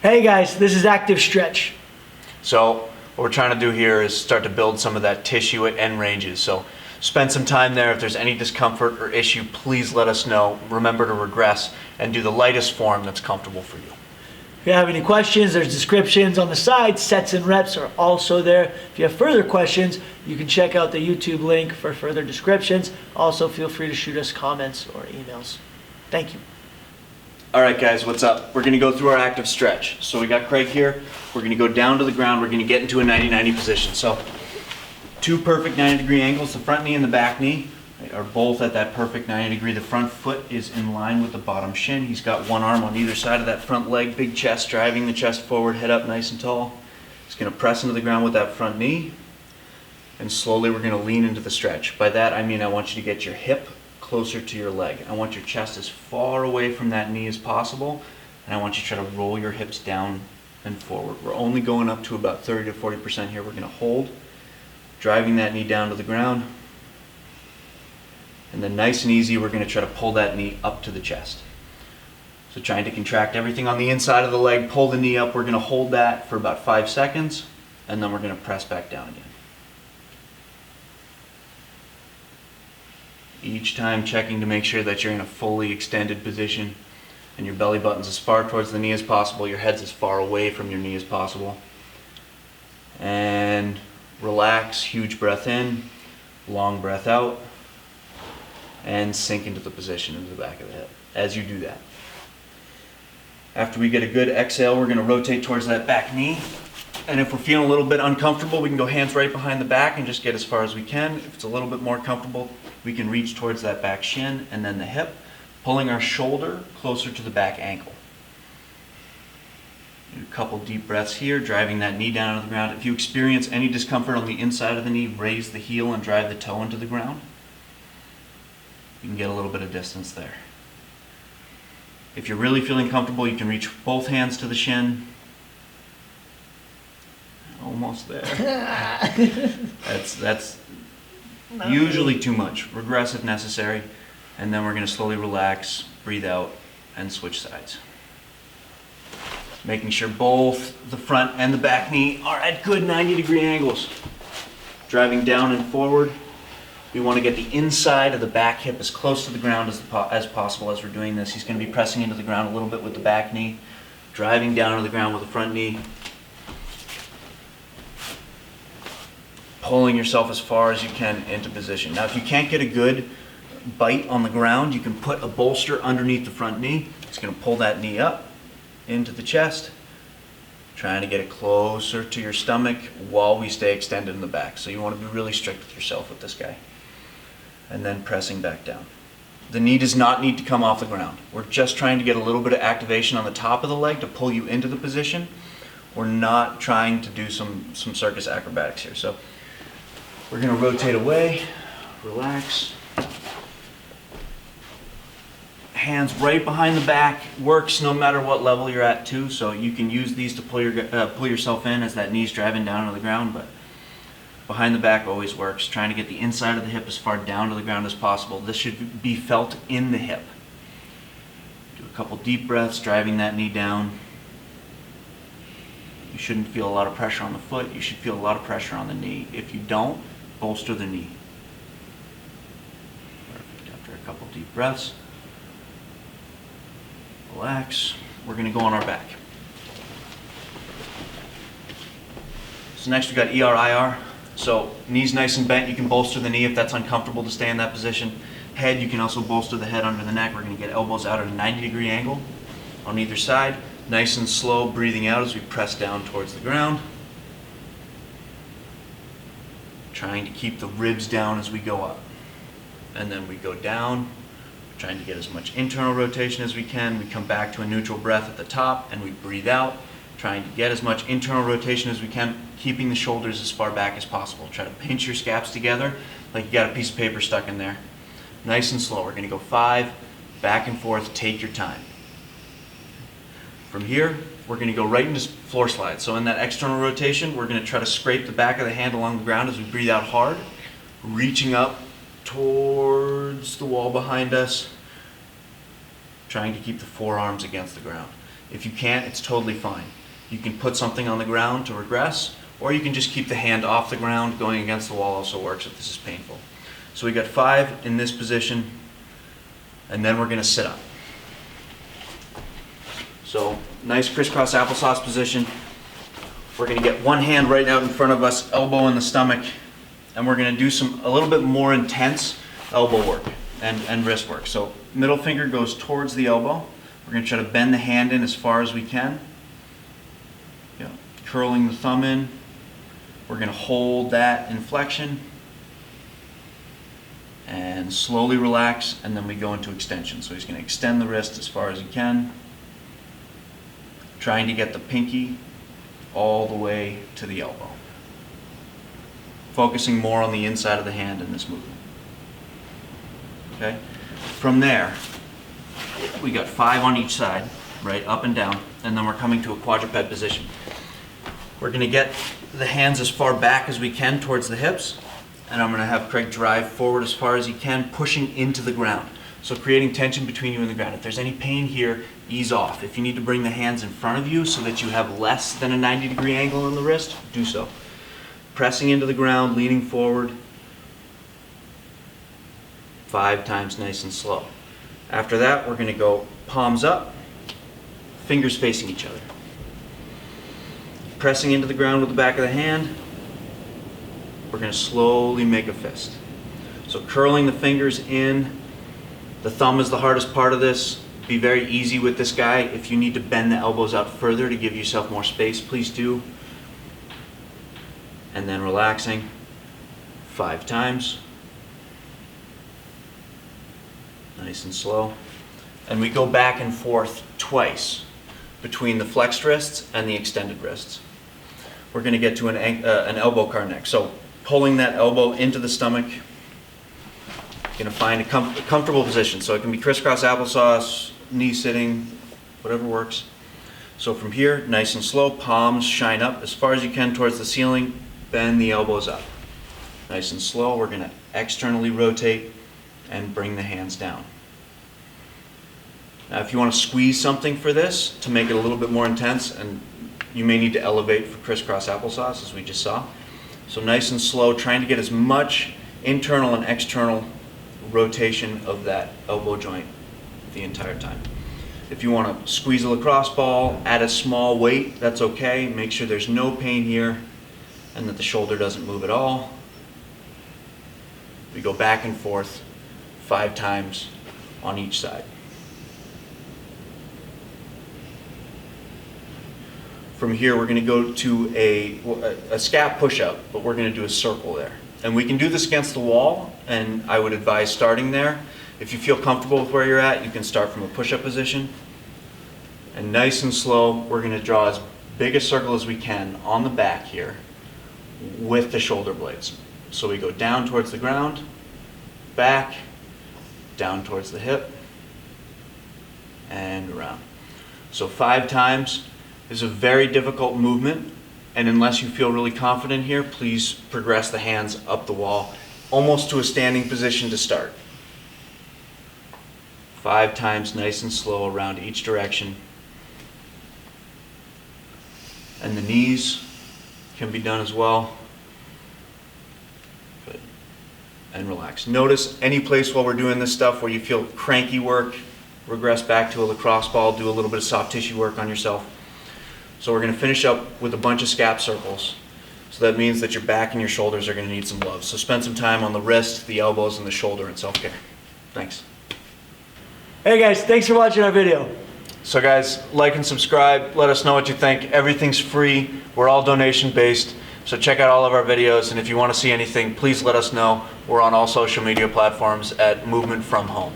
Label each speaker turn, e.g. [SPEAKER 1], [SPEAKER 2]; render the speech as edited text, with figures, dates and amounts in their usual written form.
[SPEAKER 1] Hey guys, this is Active Stretch.
[SPEAKER 2] So what we're trying to do here is start to build some of that tissue at end ranges. So spend some time there. If there's any discomfort or issue, please let us know. Remember to regress and do the lightest form that's comfortable for you.
[SPEAKER 1] If you have any questions, there's descriptions on the side. Sets and reps are also there. If you have further questions, you can check out the YouTube link for further descriptions. Also, feel free to shoot us comments or emails. Thank you.
[SPEAKER 2] All right, guys, what's up? We're going to go through our active stretch. So we got Craig here. We're going to go down to the ground. We're going to get into a 90-90 position. So two perfect 90-degree angles. The front knee and the back knee are both at that perfect 90 degree. The front foot is in line with the bottom shin. He's got one arm on either side of that front leg, big chest, driving the chest forward, head up nice and tall. He's going to press into the ground with that front knee. And slowly we're going to lean into the stretch. By that, I mean I want you to get your hip closer to your leg. I want your chest as far away from that knee as possible, and I want you to try to roll your hips down and forward. We're only going up to about 30 to 40% here. We're going to hold, driving that knee down to the ground, and then nice and easy, we're going to try to pull that knee up to the chest. So trying to contract everything on the inside of the leg, pull the knee up. We're going to hold that for about 5 seconds, and then we're going to press back down again. Each time checking to make sure that you're in a fully extended position and your belly button's as far towards the knee as possible, your head's as far away from your knee as possible. And relax, huge breath in, long breath out, and sink into the position into the back of the head as you do that. After we get a good exhale, we're going to rotate towards that back knee. And if we're feeling a little bit uncomfortable, we can go hands right behind the back and just get as far as we can. If it's a little bit more comfortable, we can reach towards that back shin and then the hip, pulling our shoulder closer to the back ankle. Do a couple deep breaths here, driving that knee down to the ground. If you experience any discomfort on the inside of the knee, raise the heel and drive the toe into the ground. You can get a little bit of distance there. If you're really feeling comfortable, you can reach both hands to the shin. Almost there. That's usually too much. Regress if necessary. And then we're going to slowly relax, breathe out, and switch sides. Making sure both the front and the back knee are at good 90-degree angles. Driving down and forward. We want to get the inside of the back hip as close to the ground as possible as we're doing this. He's going to be pressing into the ground a little bit with the back knee. Driving down to the ground with the front knee. Pulling yourself as far as you can into position. Now if you can't get a good bite on the ground, you can put a bolster underneath the front knee. It's going to pull that knee up into the chest, trying to get it closer to your stomach while we stay extended in the back. So you want to be really strict with yourself with this guy. And then pressing back down. The knee does not need to come off the ground. We're just trying to get a little bit of activation on the top of the leg to pull you into the position. We're not trying to do some circus acrobatics here. So we're going to rotate away, relax. Hands right behind the back. Works no matter what level you're at too, so you can use these to pull yourself in as that knee's driving down to the ground, but behind the back always works. Trying to get the inside of the hip as far down to the ground as possible. This should be felt in the hip. Do a couple deep breaths, driving that knee down. You shouldn't feel a lot of pressure on the foot. You should feel a lot of pressure on the knee. If you don't, bolster the knee. Perfect. After a couple deep breaths, relax. We're going to go on our back. So next we got ER-IR. So knees nice and bent. You can bolster the knee if that's uncomfortable to stay in that position. Head, you can also bolster the head under the neck. We're going to get elbows out at a 90-degree angle on either side. Nice and slow, breathing out as we press down towards the ground. Trying to keep the ribs down as we go up. And then we go down, trying to get as much internal rotation as we can. We come back to a neutral breath at the top and we breathe out, trying to get as much internal rotation as we can, keeping the shoulders as far back as possible. Try to pinch your scaps together like you got a piece of paper stuck in there. Nice and slow. We're going to go 5, back and forth, take your time. From here, we're going to go right into floor slide. So in that external rotation, we're going to try to scrape the back of the hand along the ground as we breathe out hard, reaching up towards the wall behind us, trying to keep the forearms against the ground. If you can't, it's totally fine. You can put something on the ground to regress, or you can just keep the hand off the ground. Going against the wall also works if this is painful. So we got 5 in this position, and then we're going to sit up. So nice crisscross applesauce position. We're going to get one hand right out in front of us, elbow in the stomach, and we're going to do a little bit more intense elbow work and wrist work. So middle finger goes towards the elbow. We're going to try to bend the hand in as far as we can. Yeah. Curling the thumb in. We're going to hold that inflection and slowly relax, and then we go into extension. So he's going to extend the wrist as far as he can, trying to get the pinky all the way to the elbow. Focusing more on the inside of the hand in this movement. Okay? From there, we got 5 on each side, right, up and down, and then we're coming to a quadruped position. We're going to get the hands as far back as we can towards the hips, and I'm going to have Craig drive forward as far as he can, pushing into the ground. So creating tension between you and the ground. If there's any pain here, ease off. If you need to bring the hands in front of you so that you have less than a 90-degree angle in the wrist, do so. Pressing into the ground, leaning forward. 5 times nice and slow. After that, we're going to go palms up, fingers facing each other. Pressing into the ground with the back of the hand. We're going to slowly make a fist. So curling the fingers in. The thumb is the hardest part of this. Be very easy with this guy. If you need to bend the elbows out further to give yourself more space, please do. And then relaxing 5 times. Nice and slow. And we go back and forth twice between the flexed wrists and the extended wrists. We're going to get to an elbow car neck. So pulling that elbow into the stomach. Going to find a comfortable position. So it can be crisscross applesauce, knee sitting, whatever works. So from here, nice and slow, palms shine up as far as you can towards the ceiling, bend the elbows up. Nice and slow, we're going to externally rotate and bring the hands down. Now if you want to squeeze something for this to make it a little bit more intense, and you may need to elevate for crisscross applesauce as we just saw. So nice and slow, trying to get as much internal and external rotation of that elbow joint the entire time. If you want to squeeze a lacrosse ball, add a small weight, that's okay. Make sure there's no pain here and that the shoulder doesn't move at all. We go back and forth 5 times on each side. From here we're going to go to a scap push-up, but we're going to do a circle there. And we can do this against the wall, and I would advise starting there. If you feel comfortable with where you're at, you can start from a push-up position. And nice and slow, we're going to draw as big a circle as we can on the back here with the shoulder blades. So we go down towards the ground, back, down towards the hip, and around. So 5 times is a very difficult movement. And unless you feel really confident here, please progress the hands up the wall, almost to a standing position to start. 5 times nice and slow around each direction. And the knees can be done as well. Good. And relax. Notice any place while we're doing this stuff where you feel cranky work, regress back to a lacrosse ball, do a little bit of soft tissue work on yourself. So we're going to finish up with a bunch of scap circles. So that means that your back and your shoulders are going to need some love. So spend some time on the wrist, the elbows, and the shoulder in self-care. Thanks.
[SPEAKER 1] Hey guys, thanks for watching our video.
[SPEAKER 2] So guys, like and subscribe. Let us know what you think. Everything's free. We're all donation based. So check out all of our videos. And if you want to see anything, please let us know. We're on all social media platforms at Movement From Home.